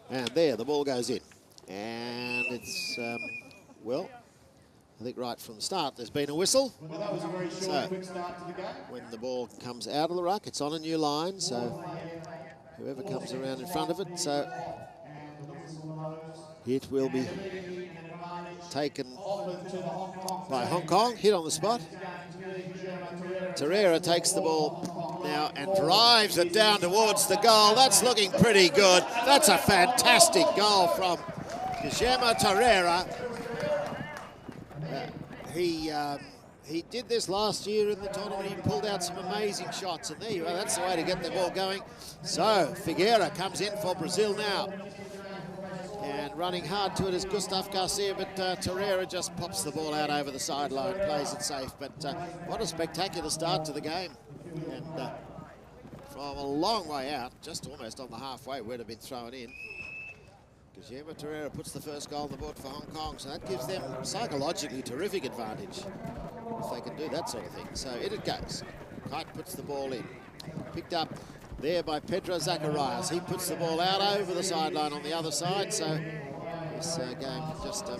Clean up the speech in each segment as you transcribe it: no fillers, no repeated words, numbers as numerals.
And there, the ball goes in. And it's, well, I think right from the start there's been a whistle. So when the ball comes out of the ruck, it's on a new line. So whoever comes around in front of it, so it will be taken by Hong Kong, hit on the spot. Torreira takes the ball now and drives it down towards the goal. That's looking pretty good. That's a fantastic goal from Guillermo Torreira. He did this last year in the tournament. He pulled out some amazing shots, and there you are. That's the way to get the ball going. So Figueira comes in for Brazil now. And running hard to it is Gustavo Garcia, but Torreira just pops the ball out over the sideline, plays it safe. But what a spectacular start to the game. And from a long way out, just almost on the halfway, would have been thrown in. Guillermo Torreira puts the first goal on the board for Hong Kong, so that gives them psychologically terrific advantage if they can do that sort of thing. So in it goes. Kite puts the ball in. Picked up there by Pedro Zacharias. He puts the ball out over the sideline on the other side, so this game just the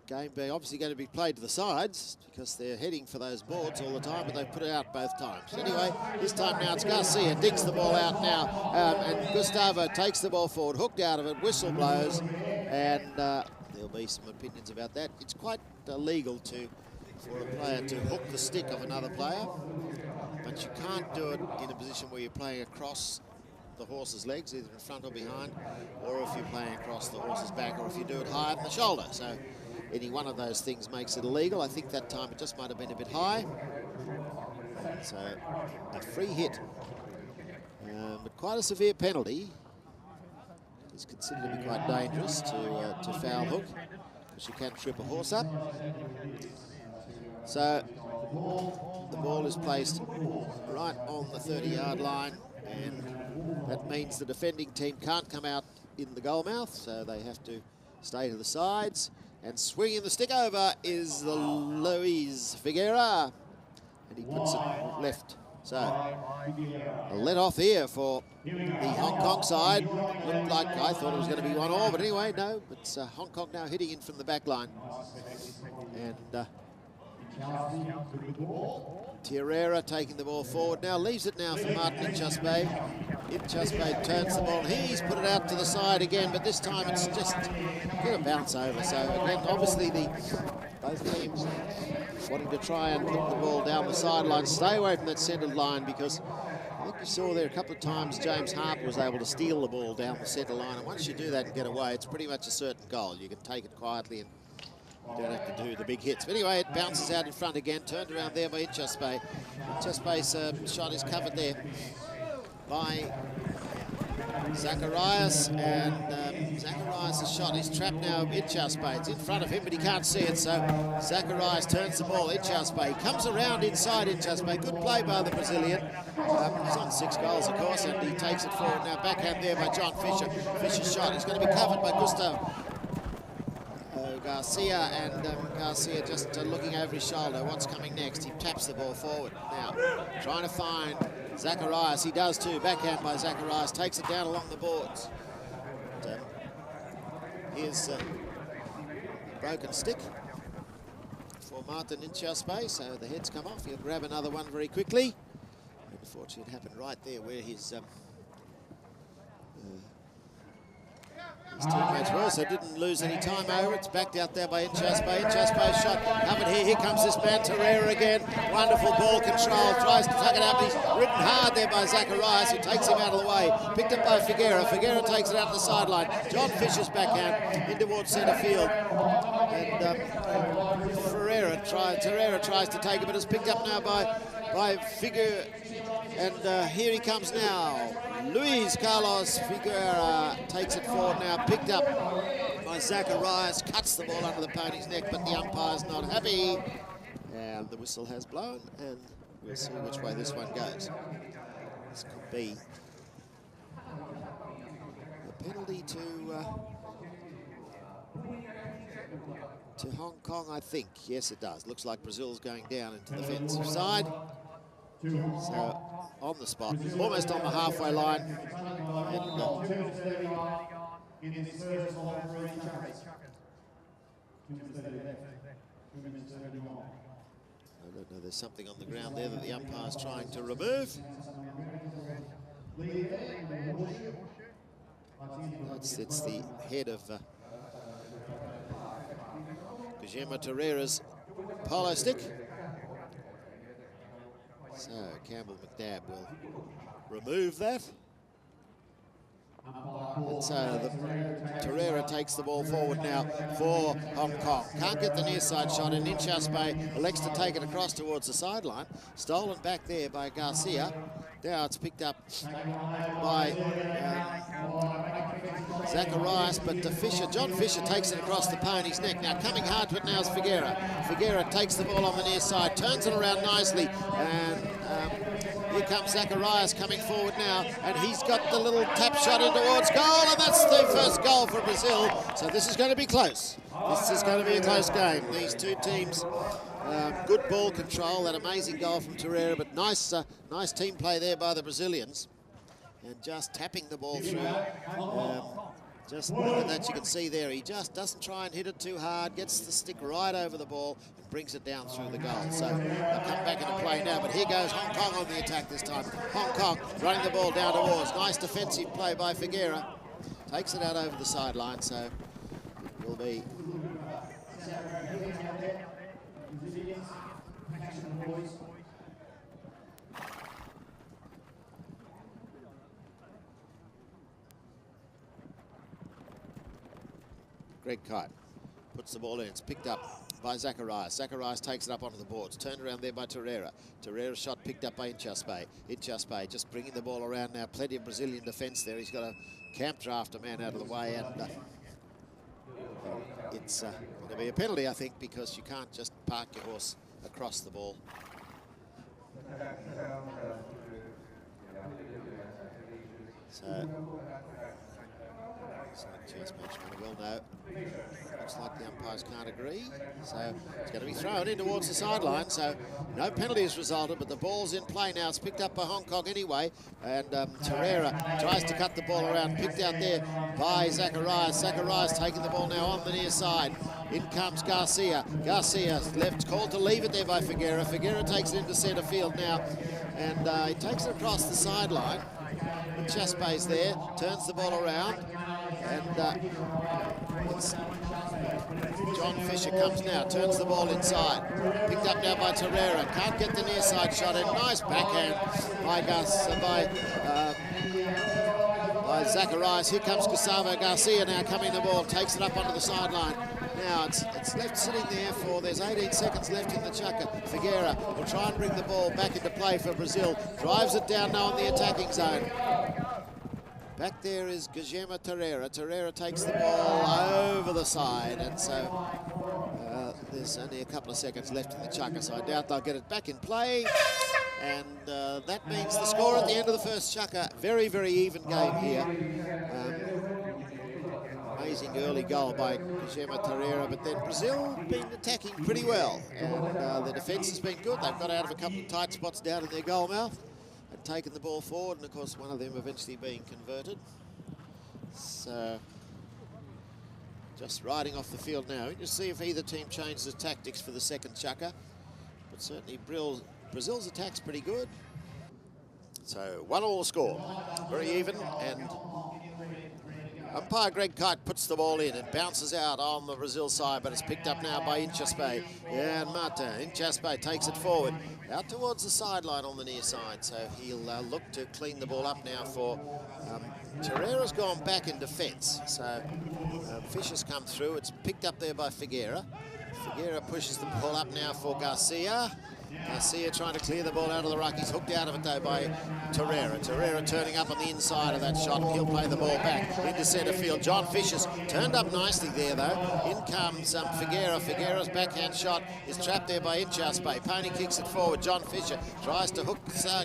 game being obviously going to be played to the sides because they're heading for those boards all the time, but they've put it out both times. Anyway, this time now it's Garcia, digs the ball out now, and Gustavo takes the ball forward, hooked out of it, whistle blows, and there'll be some opinions about that. It's quite illegal for a player to hook the stick of another player, but you can't do it in a position where you're playing across the horse's legs, either in front or behind, or if you're playing across the horse's back, or if you do it higher than the shoulder. So any one of those things makes it illegal. I think that time it just might have been a bit high. So a free hit, but quite a severe penalty. It's considered to be quite dangerous to foul hook, because you can trip a horse up. So the ball is placed right on the 30-yard line, and that means the defending team can't come out in the goal mouth, so they have to stay to the sides. And swinging the stick over is the Luis Figueira, and he puts it left. So a let off here for the Hong Kong side. Looked like I thought it was going to be 1-1, but anyway, no. It's Hong Kong now hitting in from the back line. And Torreira taking the ball forward now, leaves it now for Martin Inchaspe. Inchaspe turns the ball. He's put it out to the side again, but this time it's just going to bounce over. So again, obviously both teams wanting to try and put the ball down the sideline, stay away from that centred line, because I think you saw there a couple of times James Harper was able to steal the ball down the centre line, and once you do that and get away, it's pretty much a certain goal. You can take it quietly and you don't have to do the big hits. But anyway, it bounces out in front again, turned around there by Inchaspe. Inchaspe's shot is covered there by Zacharias, and Zacharias' shot is trapped now. Inchaspe, it's in front of him, but he can't see it, so Zacharias turns the ball. Inchaspe comes around inside Inchaspe. Good play by the Brazilian. He's on 6 goals, of course, and he takes it forward now. Backhand there by John Fisher. Fisher's shot is going to be covered by Gustavo Garcia, and Garcia just looking over his shoulder. What's coming next? He taps the ball forward now, trying to find Zacharias. He does too. Backhand by Zacharias, takes it down along the boards. But, here's a broken stick for Martin Inchaspe, so the head's come off. He'll grab another one very quickly. Unfortunately, it happened right there where his teammates were, so didn't lose any time over. It's backed out there by Inchaspe. Inchaspe's shot covered here. Here comes this man, Torreira again. Wonderful ball control. Tries to tuck it up. He's ridden hard there by Zacharias, who takes him out of the way. Picked up by Figueira. Figueira takes it out to the sideline. John Fisher's backhand in towards centre field. And Torreira tries to take it, but it's picked up now by Figueira. And here he comes now. Luis Carlos Figueira takes it forward now, picked up by Zacharias, cuts the ball under the pony's neck, but the umpire's not happy. And the whistle has blown, and we'll see which way this one goes. This could be a penalty to Hong Kong, I think. Yes, it does. Looks like Brazil's going down into the defensive side. So on the spot, almost on the halfway line. And, I don't know, there's something on the ground there that the umpire's trying to remove. It's the head of Guillermo Torreira's polo stick. So Campbell McNabb will remove that. And so Torreira takes the ball forward now for Hong Kong. Can't get the near side shot, and Inchaspe elects to take it across towards the sideline. Stolen back there by Garcia. Now it's picked up by Zacharias, but John Fisher takes it across the pony's neck. Now coming hard to it now is Figuera. Figuera takes the ball on the near side, turns it around nicely, and here comes Zacharias coming forward now, and he's got the little tap shot in towards goal, and that's the first goal for Brazil. So this is going to be close. This is going to be a close game. These two teams, good ball control, that amazing goal from Torreira, but nice team play there by the Brazilians, and just tapping the ball through. Just look at that, you can see there, he just doesn't try and hit it too hard, gets the stick right over the ball and brings it down through the goal. So they'll come back into play now, but here goes Hong Kong on the attack this time. Hong Kong running the ball down towards. Nice defensive play by Figuera. Takes it out over the sideline, so it will be Greg Kite puts the ball in. It's picked up by Zacharias. Zacharias takes it up onto the boards. Turned around there by Torreira. Torreira's shot picked up by Inchaspe. Inchaspe just bringing the ball around now. Plenty of Brazilian defence there. He's got a camp draft a man out of the way, and it's going to be a penalty, I think, because you can't just park your horse across the ball. So just mentioned well, no. Looks like the umpires can't agree. So it's going to be thrown in towards the sideline. So no penalty has resulted, but the ball's in play now. It's picked up by Hong Kong anyway. And Torreira tries to cut the ball around. Picked out there by Zacharias. Zacharias taking the ball now on the near side. In comes Garcia. Garcia's left, called to leave it there by Figuera. Figuera takes it into centre field now. And he takes it across the sideline. Chaspa's there, turns the ball around, and John Fisher comes now, turns the ball inside. Picked up now by Torreira, can't get the near side shot in. Nice backhand by Zacharias. Here comes Gustavo Garcia now coming the ball, takes it up onto the sideline. Now it's left sitting there for, there's 18 seconds left in the chukker. Figuera will try and bring the ball back into play for Brazil. Drives it down now on the attacking zone. Back there is Guillermo Torreira. Torreira takes the ball over the side, and so there's only a couple of seconds left in the chukker, so I doubt they'll get it back in play. And that means the score at the end of the first chukker. Very, very even game here. Amazing early goal by Guillermo Torreira, but then Brazil been attacking pretty well, and the defence has been good. They've got out of a couple of tight spots down in their goal mouth and taken the ball forward, and of course one of them eventually being converted. So just riding off the field now. You just see if either team changes tactics for the second chukker, but certainly Brazil's attack's pretty good. So 1-1 score, very even, and umpire Greg Kite puts the ball in. It bounces out on the Brazil side, but it's picked up now by Inchaspe. Yeah, and Martin Inchaspe takes it forward, out towards the sideline on the near side. So he'll look to clean the ball up now for Torreira's gone back in defence. So Fisher's come through. It's picked up there by Figuera. Figuera pushes the ball up now for Garcia. Garcia trying to clear the ball out of the ruck. He's hooked out of it though by Torreira. Torreira turning up on the inside of that shot, and he'll play the ball back into centre field. John Fisher's turned up nicely there though. In comes Figuera. Figuera's backhand shot is trapped there by Inchaspe. Pony kicks it forward. John Fisher tries to hook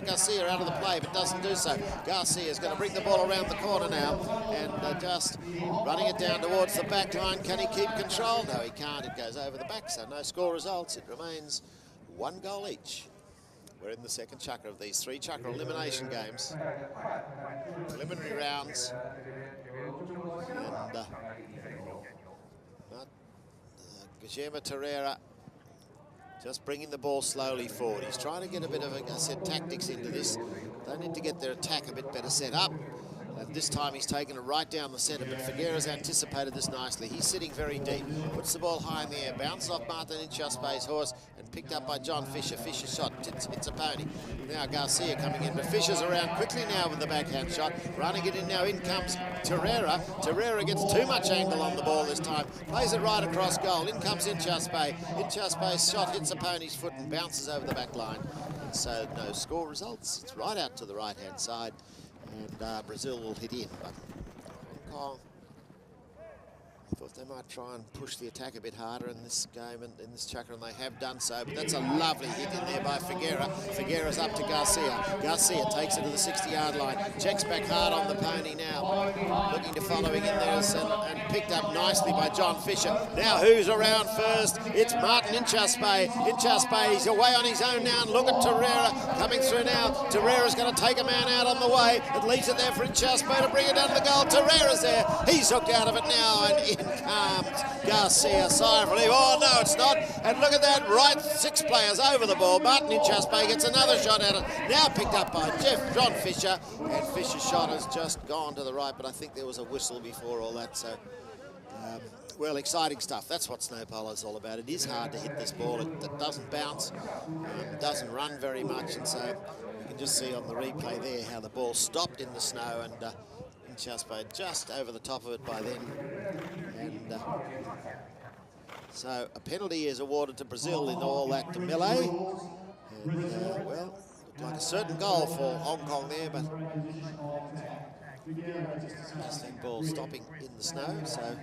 Garcia out of the play, but doesn't do so. Garcia's going to bring the ball around the corner now, and just running it down towards the back line. Can he keep control? No, he can't. It goes over the back, so no score results. It remains 1 goal each. We're in the second chukka of these 3 chukka elimination games. Preliminary rounds. And Guillermo Torreira just bringing the ball slowly forward. He's trying to get a bit of, I said, tactics into this. They need to get their attack a bit better set up. And this time he's taken it right down the centre, but Figueira's anticipated this nicely. He's sitting very deep, puts the ball high in the air, bounces off Martin Inchaspe's horse, and picked up by John Fisher. Fisher's shot hits a pony. Now Garcia coming in, but Fisher's around quickly now with the backhand shot. Running it in now, in comes Torreira. Torreira gets too much angle on the ball this time. Plays it right across goal. In comes Inchaspe. Inchaspe's shot hits a pony's foot and bounces over the back line. And so no score results. It's right out to the right-hand side. And Brazil will hit in, but Hong Kong, I thought they might try and push the attack a bit harder in this game and in this chukka, and they have done so. But that's a lovely hit in there by Figueira. Figueira's up to Garcia. Garcia takes it to the 60-yard line. Checks back hard on the pony now. Looking to following in there and picked up nicely by John Fisher. Now who's around first? It's Martin Inchaspe. Inchaspe, he's away on his own now. And look at Torreira coming through now. Torreira's going to take a man out on the way. It leaves it there for Inchaspe to bring it down to the goal. Torreira's there. He's hooked out of it now, and in comes Garcia. Sigh of relief. Oh, no, it's not. And look at that. Right, 6 players over the ball. Martin Inchaspe gets another shot at it. Now picked up by John Fisher. And Fisher's shot has just gone to the right, but I think there was a whistle before all that. So, well, exciting stuff. That's what snow polo is all about. It is hard to hit this ball. It doesn't bounce, doesn't run very much. And so you can just see on the replay there how the ball stopped in the snow, and Inchaspe just over the top of it by then. And so a penalty is awarded to Brazil in all that to melee. And, well, looked like a certain goal for Hong Kong there, but just that ball stopping in the snow. So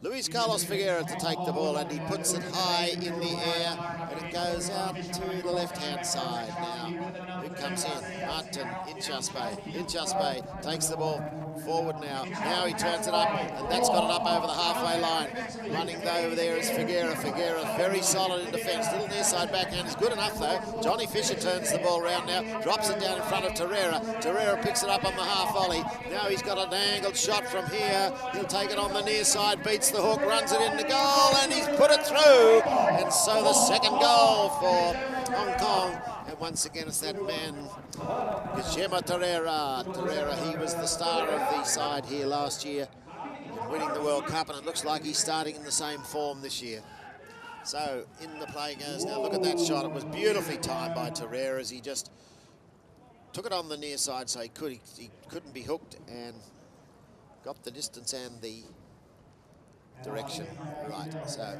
Luis Carlos Figueira to take the ball, and he puts it high in the air, and it goes out to the left-hand side now. Who comes in? Martin Inchaspe. Inchaspe takes the ball forward now. Now he turns it up, and that's got it up over the halfway line. Running over there is Figueira. Figueira very solid in defence. Little near side backhand is good enough though. Johnny Fisher turns the ball around now, drops it down in front of Torreira. Torreira picks it up on the half volley. Now he's got an angled shot from here. He'll take it on the near side, beats the hook, runs it into goal, and he's put it through. And so the second goal for Hong Kong. And once again, it's that man, Guillermo Torreira. Torreira, he was the star of the side here last year, winning the World Cup, and it looks like he's starting in the same form this year. So in the play goes now. Look at that shot. It was beautifully timed by Torreira as he just took it on the near side so he couldn't be hooked, and got the distance and the direction right. So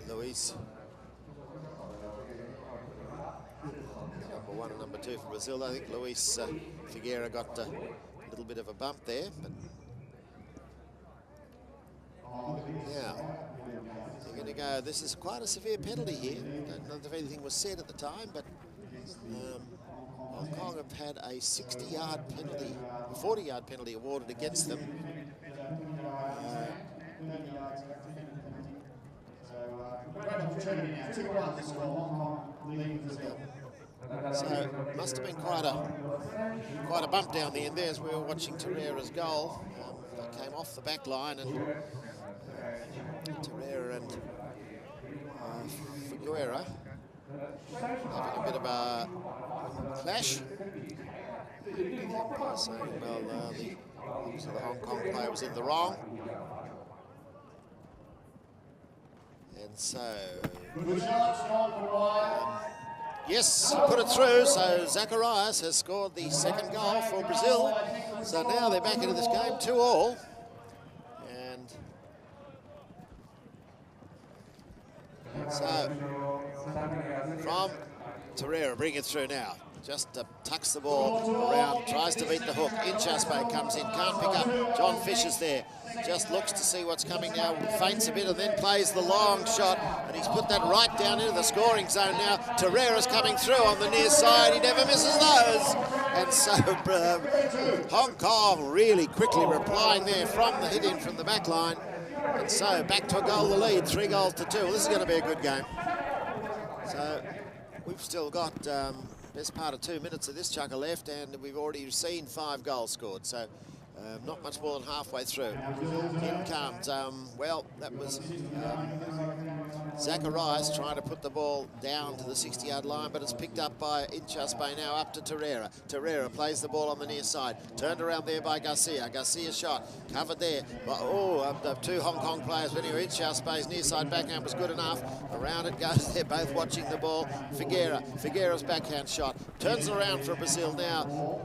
Luis, number 1 and number 2 for Brazil. I think Luis Figueira got a little bit of a bump there, but now they're going to go. This is quite a severe penalty here. Don't know if anything was said at the time, but Hong Kong have had a 60-yard penalty, a 40-yard penalty awarded against them. So it must have been quite a bump down the end there as we were watching Torreira's goal. They came off the back line, and Torreira and Figueira having a bit of a clash. Saying, well, the Hong Kong player was in the wrong. And so, yes, he put it through. So Zacharias has scored the second goal for Brazil. So now they're back into this game, 2-2. And so from Torreira, bring it through now. Just tucks the ball around, tries to beat the hook. Inchaspe comes in, can't pick up. John Fisher's there. Just looks to see what's coming now, feints a bit and then plays the long shot, and he's put that right down into the scoring zone now. Torreira's coming through on the near side. He never misses those. And And so Hong Kong really quickly replying there from the hit in from the back line. And so back to a goal the lead, 3 goals to 2. Well, this is going to be a good game. So we've still got best part of 2 minutes of this chukker left, and we've already seen 5 goals scored. So not much more than halfway through. In comes, well, that was Zacharias trying to put the ball down to the 60-yard line, but it's picked up by Inchaspe now up to Torreira. Torreira plays the ball on the near side. Turned around there by Garcia. Garcia shot. Covered there. But, the 2 Hong Kong players. But anyway, Inchaspe's near side backhand was good enough. Around it goes. They're both watching the ball. Figueira's backhand shot. Turns around for Brazil now.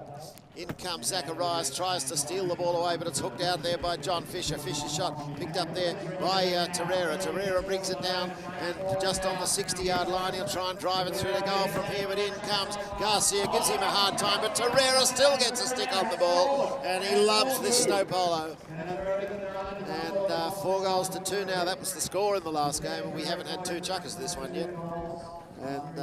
In comes Zacharias, tries to steal the ball away, but it's hooked out there by John Fisher. Fisher's shot picked up there by Torreira. Torreira brings it down, and just on the 60-yard line, he'll try and drive it through the goal from here, but in comes Garcia, gives him a hard time, but Torreira still gets a stick on the ball, and he loves this snow polo. And 4 goals to 2 now. That was the score in the last game, and we haven't had 2 chukkers this one yet. And,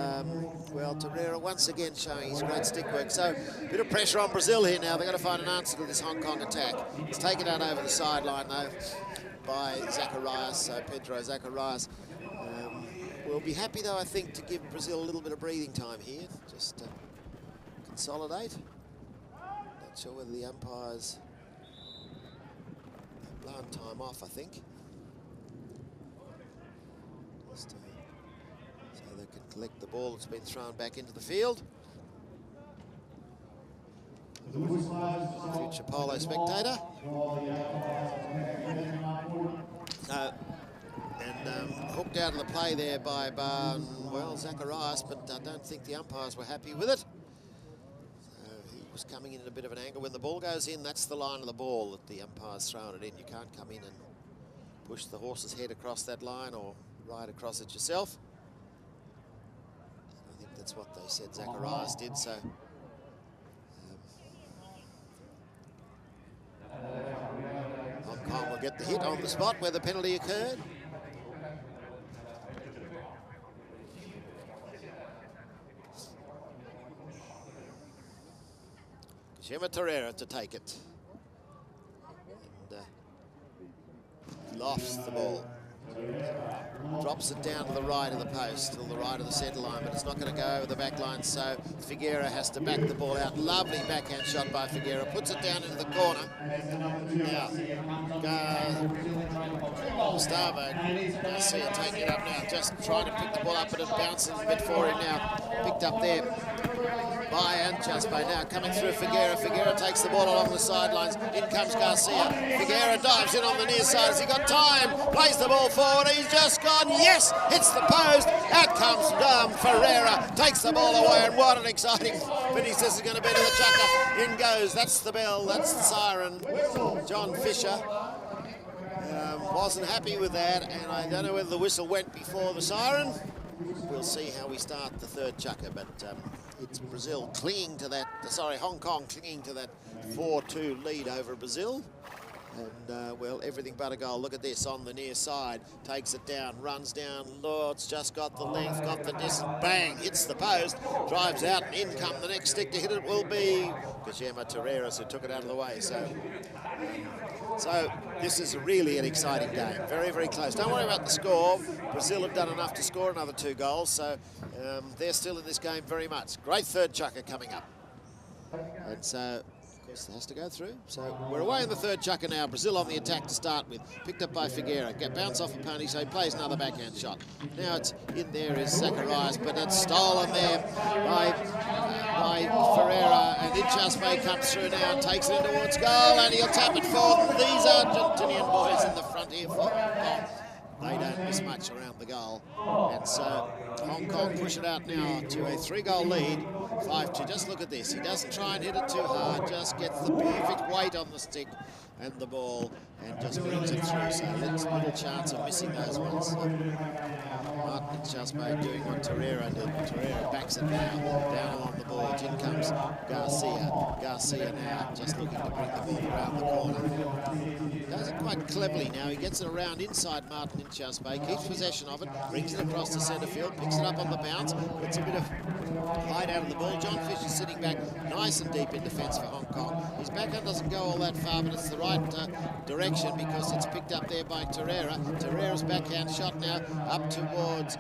well, Torreira once again showing his great stick work. So, a bit of pressure on Brazil here now. They've got to find an answer to this Hong Kong attack. It's taken out over the sideline, though, by Zacharias, Pedro Zacharias. We'll be happy, though, I think, to give Brazil a little bit of breathing time here. Just consolidate. Not sure whether the umpires have blown time off, I think. Just, so they can collect the ball that's been thrown back into the field. Future Polo spectator. Hooked out of the play there by, Zacharias, but I don't think the umpires were happy with it. So he was coming in at a bit of an angle. When the ball goes in, that's the line of the ball that the umpire's thrown it in. You can't come in and push the horse's head across that line or ride across it yourself. I think that's what they said Zacharias did, so... Hong Kong will get the hit on the spot where the penalty occurred. Gemma Torreira to take it. And lofts the ball. Drops it down to the right of the post, to the right of the centre line, but it's not going to go over the back line, so Figueira has to back the ball out. Lovely backhand shot by Figueira. Puts it down into the corner. Now, Gustavo Garcia taking it up now, just trying to pick the ball up, but it bounces a bit for him now. Picked up there by Anchaspe. Now coming through Figueira. Figueira takes the ball along the sidelines. In comes Garcia. Figueira dives in on the near side. Has he got time? Plays the ball forward. He's just gone. Yes! Hits the post. Out comes Ferreira. Takes the ball away. And what an exciting finish this is going to be to the chukker. In goes. That's the bell. That's the siren. John Fisher wasn't happy with that. And I don't know whether the whistle went before the siren. We'll see how we start the 3rd chukker. But it's Brazil clinging to that, Hong Kong clinging to that 4-2 lead over Brazil. And, well, everything but a goal. Look at this on the near side. Takes it down, runs down. Lord's just got the length, got the distance. Bang, hits the post. Drives out, and in come the next stick to hit it will be Guillermo Torreira, who took it out of the way. So this is really an exciting game. Very, very close. Don't worry about the score. Brazil have done enough to score another 2 goals, so they're still in this game very much. Great 3rd chukker coming up. And so, of course, it has to go through. So we're away in the 3rd chukker now. Brazil on the attack to start with. Picked up by Figueira. Bounce off a pony, so he plays another backhand shot. Now it's in there is Zacharias, but it's stolen there by Ferreira. And Inchaspe comes through now and takes it in towards goal, and he'll tap it forward. These Argentinian boys in the front here for they don't miss much around the goal. And so Hong Kong push it out now to a 3-goal lead, 5-2. Just look at this. He doesn't try and hit it too hard, just gets the perfect weight on the stick, and the ball and just brings it through. So little chance of missing those ones. Martin Chasbay doing what Torreira did. Torreira backs it now, down along the boards. In comes Garcia. Garcia now just looking to bring the ball around the corner. Does it quite cleverly now. He gets it around inside Martin Chasbay, keeps possession of it, brings it across the centre field, picks it up on the bounce, gets a bit of height out of the ball. John Fisher sitting back nice and deep in defence for Hong Kong. His backhand doesn't go all that far, but it's the right direction because it's picked up there by Torreira. Torreira's backhand shot now up towards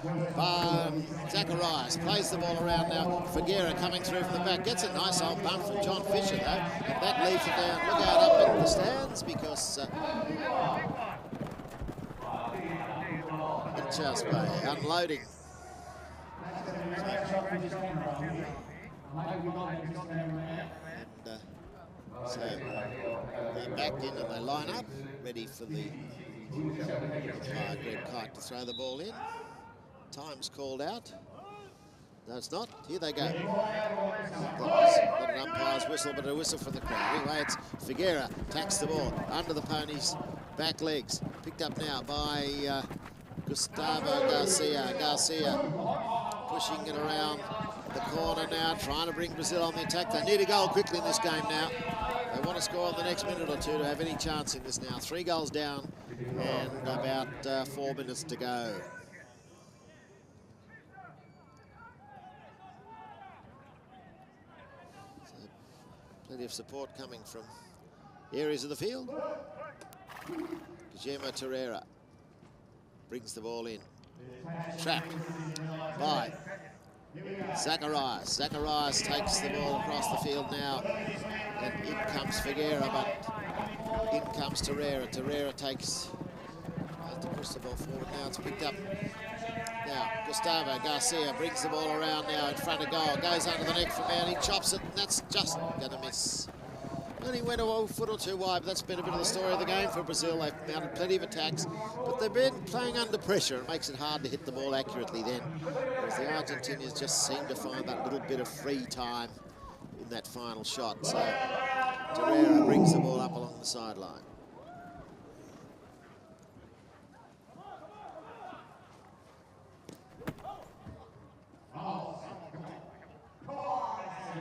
Zacharias. Plays the ball around now. Figueira coming through from the back. Gets a nice old bump from John Fisher, though. And that leaves it down. Look out up in the stands because Chasbay unloading. So they're back in and they line up, ready for the red kite to throw the ball in. Time's called out. No, it's not. Here they go. That was not an umpire's whistle, but a whistle from the crowd. Anyway, it's Figueira tacks the ball under the pony's back legs. Picked up now by Gustavo Garcia. Garcia pushing it around the corner now, trying to bring Brazil on the attack. They need a goal quickly in this game now. They want to score in the next minute or two to have any chance in this now. 3 goals down and about 4 minutes to go. So plenty of support coming from areas of the field. Guillermo Torreira brings the ball in. Trapped by Zacharias. Zacharias takes the ball across the field now. And in comes Figueira, but in comes Torreira. Torreira takes, has to push the ball forward now. It's picked up. Now, Gustavo Garcia brings the ball around now in front of goal. Goes under the neck from out. He chops it, and that's just going to miss. Only went a foot or two wide, but that's been a bit of the story of the game for Brazil. They've mounted plenty of attacks, but they've been playing under pressure. It makes it hard to hit the ball accurately then. Whereas the Argentinians just seem to find that little bit of free time in that final shot. So Torreira brings the ball up along the sideline.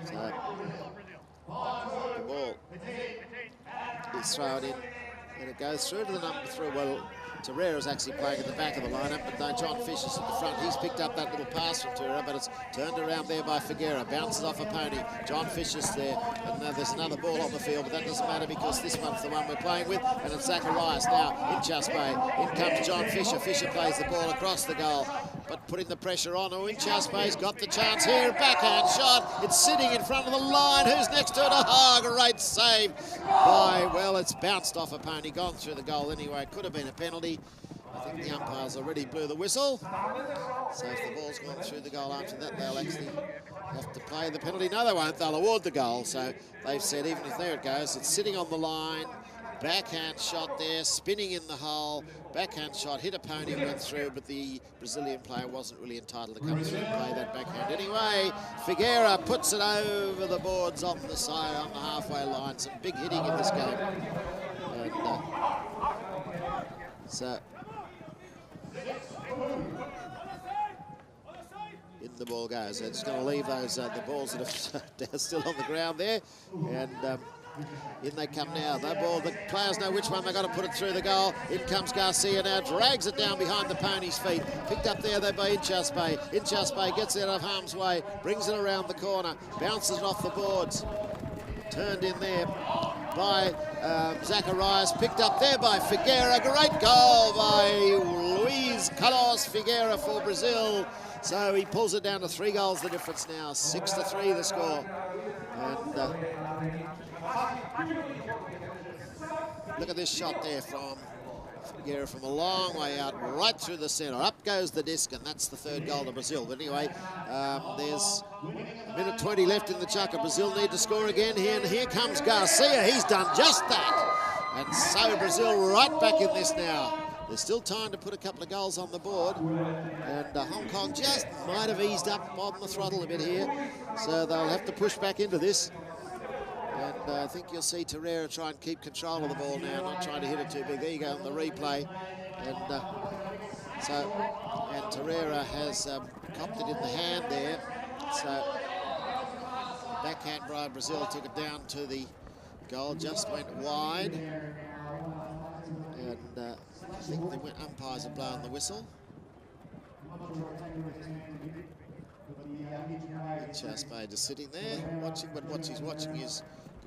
So the ball is thrown in, and it goes through to the number 3. Well, Torreira's actually playing at the back of the lineup, but no, John Fisher's at the front. He's picked up that little pass from Torreira, but it's turned around there by Figueira. Bounces off a pony. John Fisher's there, and there's another ball on the field, but that doesn't matter because this one's the one we're playing with, and it's Zacharias now in Chasbay. In comes John Fisher. Fisher plays the ball across the goal, but putting the pressure on. Oh, in Chasbay's got the chance here. Backhand shot. It's sitting in front of the line. Who's next to it? Oh, great save by, well, it's bounced off a pony, gone through the goal anyway. It could have been a penalty. I think the umpires already blew the whistle. So if the ball's gone through the goal after that, they'll actually have to play the penalty. No, they won't. They'll award the goal. So they've said even if there it goes, it's sitting on the line. Backhand shot there, spinning in the hole. Backhand shot, hit a pony, went through, but the Brazilian player wasn't really entitled to come through and play that backhand anyway. Figueira puts it over the boards on the side, on the halfway line. Some big hitting in this game. And so in the ball goes. They're just going to leave those the balls that are still on the ground there, and in they come now. The ball, the players know which one they've got to put it through the goal. In comes Garcia now, drags it down behind the pony's feet. Picked up there by Inchasbay. Inchasbay gets out of harm's way, brings it around the corner, bounces it off the boards. Turned in there by Zacharias, picked up there by Figueira. Great goal by Luis Carlos Figueira for Brazil. So he pulls it down to 3 goals the difference now. 6-3 the score. And look at this shot there from Figueira from a long way out, right through the centre. Up goes the disc, and that's the 3rd goal to Brazil. But anyway, there's a minute 20 left in the chukker. Brazil need to score again here, and here comes Garcia. He's done just that. And so Brazil right back in this now. There's still time to put a couple of goals on the board, and Hong Kong just might have eased up on the throttle a bit here, so they'll have to push back into this. And I think you'll see Torreira try and keep control of the ball now, not trying to hit it too big. There you go on the replay. And and Torreira has copped it in the hand there. So backhand by Brazil took it down to the goal, just went wide. And I think the umpires have blown the whistle. Chasmade is sitting there watching, but what she's watching is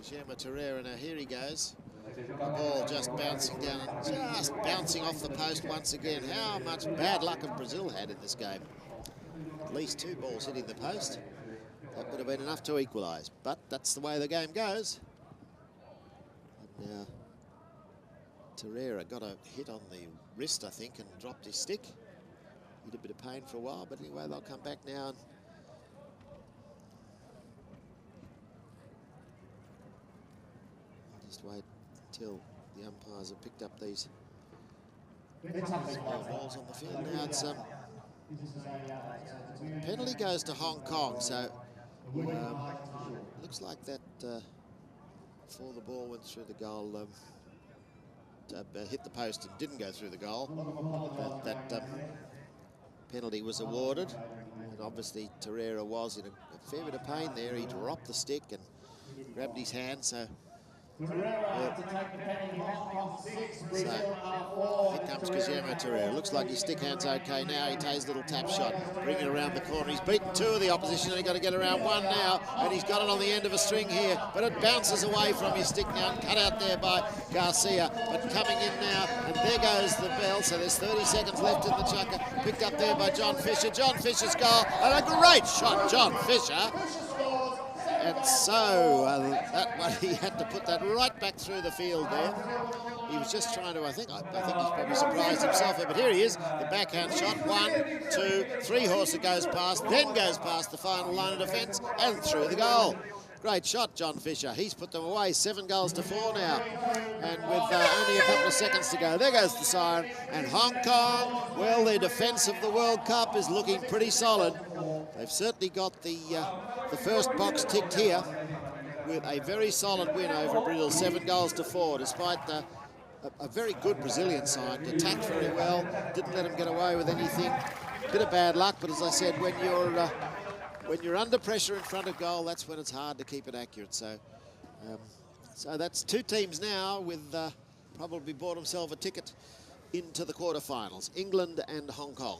Guillermo Torreira. Now here he goes. The ball just bouncing down, just bouncing off the post once again. How much bad luck have Brazil had in this game? At least 2 balls hitting the post. That would have been enough to equalise, but that's the way the game goes. And now Torreira got a hit on the wrist, I think, and dropped his stick. He had a bit of pain for a while, but anyway, they'll come back now. And just wait until the umpires have picked up these small balls on the field. Now it's penalty goes to Hong Kong, so looks like that before the ball went through the goal, hit the post and didn't go through the goal. That penalty was awarded, and obviously Torreira was in a fair bit of pain there. He dropped the stick and grabbed his hand, so here comes Guillermo Torreira. Looks like his stick hand's okay now. He takes a little tap shot, bring it around the corner. He's beaten 2 of the opposition, and he's got to get around 1 now, and he's got it on the end of a string here, but it bounces away from his stick now and cut out there by Garcia. But coming in now, and there goes the bell, so there's 30 seconds left in the chucker. Picked up there by John Fisher. John Fisher's goal, and a great shot, John Fisher. And so that one, he had to put that right back through the field there. He was just trying to, I think he's probably surprised himself there, but here he is, the backhand shot. 1, 2, 3 horse that goes past, then goes past the final line of defence and through the goal. Great shot, John Fisher. He's put them away, 7 goals to 4 now. And with only a couple of seconds to go, there goes the siren. And Hong Kong, well, their defence of the World Cup is looking pretty solid. They've certainly got the first box ticked here with a very solid win over Brazil, 7 goals to 4, despite a very good Brazilian side. Attacked very well, didn't let them get away with anything. Bit of bad luck, but as I said, when you're under pressure in front of goal, that's when it's hard to keep it accurate. So that's 2 teams now with probably bought themselves a ticket into the quarterfinals, England and Hong Kong.